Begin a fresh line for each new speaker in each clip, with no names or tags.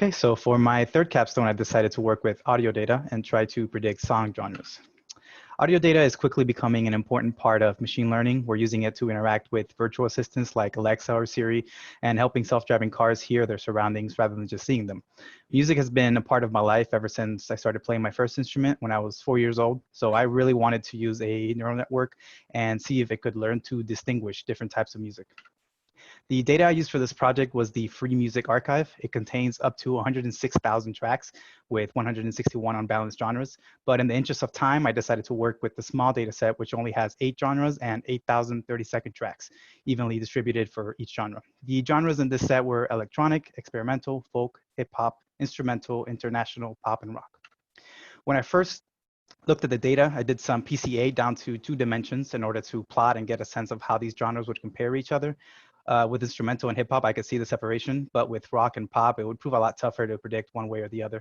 Okay, so for my third capstone, I decided to work with audio data and try to predict song genres. Audio data is quickly becoming an important part of machine learning. We're using it to interact with virtual assistants like Alexa or Siri and helping self-driving cars hear their surroundings rather than just seeing them. Music has been a part of my life ever since I started playing my first instrument when I was 4 years old. So I really wanted to use a neural network and see if it could learn to distinguish different types of music. The data I used for this project was the Free Music Archive. It contains up to 106,000 tracks with 161 unbalanced genres. But in the interest of time, I decided to work with the small data set, which only has 8 genres and 8,032 tracks, evenly distributed for each genre. The genres in this set were electronic, experimental, folk, hip hop, instrumental, international, pop, and rock. When I first looked at the data, I did some PCA down to 2 dimensions in order to plot and get a sense of how these genres would compare each other. With instrumental and hip hop, I could see the separation, but with rock and pop, it would prove a lot tougher to predict one way or the other.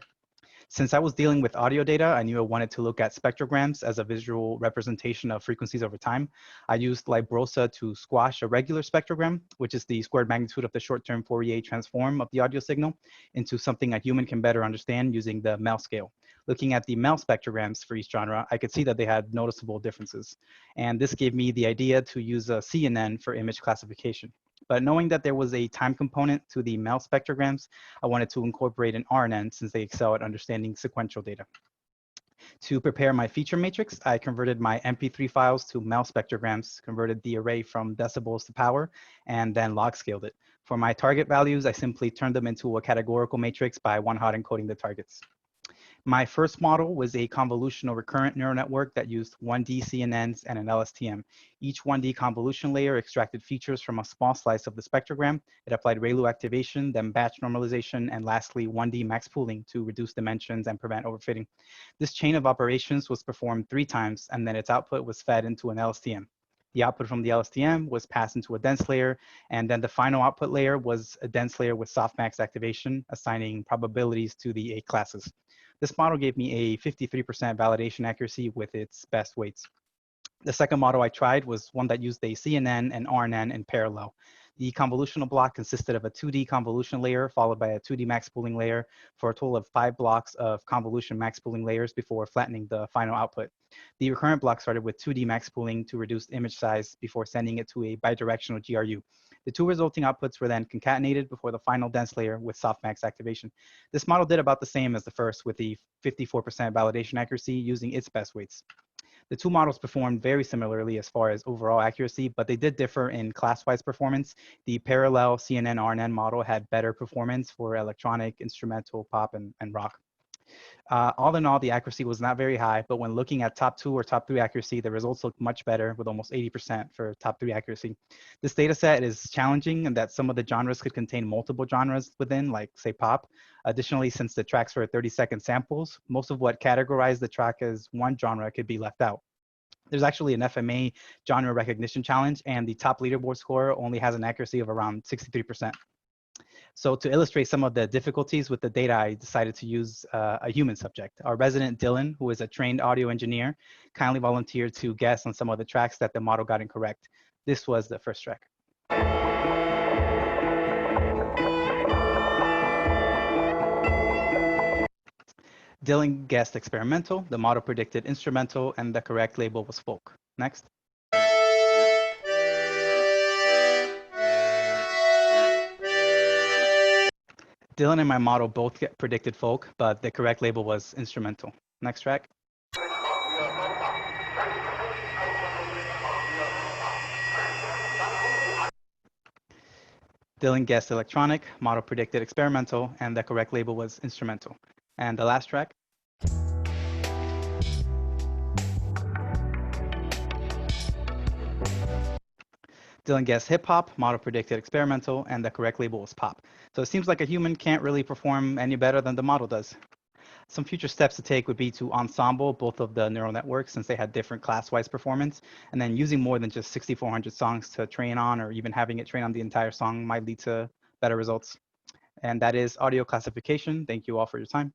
Since I was dealing with audio data, I knew I wanted to look at spectrograms as a visual representation of frequencies over time. I used Librosa to squash a regular spectrogram, which is the squared magnitude of the short-term Fourier transform of the audio signal, into something a human can better understand using the MEL scale. Looking at the MEL spectrograms for each genre, I could see that they had noticeable differences. And this gave me the idea to use a CNN for image classification. But knowing that there was a time component to the MEL spectrograms, I wanted to incorporate an RNN since they excel at understanding sequential data. To prepare my feature matrix, I converted my MP3 files to MEL spectrograms, converted the array from decibels to power, and then log scaled it. For my target values, I simply turned them into a categorical matrix by one-hot encoding the targets. My first model was a convolutional recurrent neural network that used 1D CNNs and an LSTM. Each 1D convolution layer extracted features from a small slice of the spectrogram. It applied ReLU activation, then batch normalization, and lastly 1D max pooling to reduce dimensions and prevent overfitting. This chain of operations was performed 3 times, and then its output was fed into an LSTM. The output from the LSTM was passed into a dense layer, and then the final output layer was a dense layer with softmax activation, assigning probabilities to the 8 classes. This model gave me a 53% validation accuracy with its best weights. The second model I tried was one that used a CNN and RNN in parallel. The convolutional block consisted of a 2D convolution layer followed by a 2D max pooling layer for a total of 5 blocks of convolution max pooling layers before flattening the final output. The recurrent block started with 2D max pooling to reduce image size before sending it to a bidirectional GRU. The 2 resulting outputs were then concatenated before the final dense layer with softmax activation. This model did about the same as the first with the 54% validation accuracy using its best weights. The 2 models performed very similarly as far as overall accuracy, but they did differ in class-wise performance. The parallel CNN-RNN model had better performance for electronic, instrumental, pop, and rock. All in all, the accuracy was not very high, but when looking at top 2 or top 3 accuracy, the results looked much better with almost 80% for top 3 accuracy. This data set is challenging in that some of the genres could contain multiple genres within, like say pop. Additionally, since the tracks were 30-second samples, most of what categorized the track as one genre could be left out. There's actually an FMA genre recognition challenge, and the top leaderboard score only has an accuracy of around 63%. So to illustrate some of the difficulties with the data, I decided to use a human subject. Our resident Dylan, who is a trained audio engineer, kindly volunteered to guess on some of the tracks that the model got incorrect. This was the first track. Dylan guessed experimental, the model predicted instrumental, and the correct label was folk. Next. Dylan and my model both predicted folk, but the correct label was instrumental. Next track. Dylan guessed electronic, model predicted experimental, and the correct label was instrumental. And the last track. Dylan guessed hip hop, model predicted experimental, and the correct label was pop. So it seems like a human can't really perform any better than the model does. Some future steps to take would be to ensemble both of the neural networks since they had different class-wise performance, and then using more than just 6,400 songs to train on, or even having it train on the entire song might lead to better results. And that is audio classification. Thank you all for your time.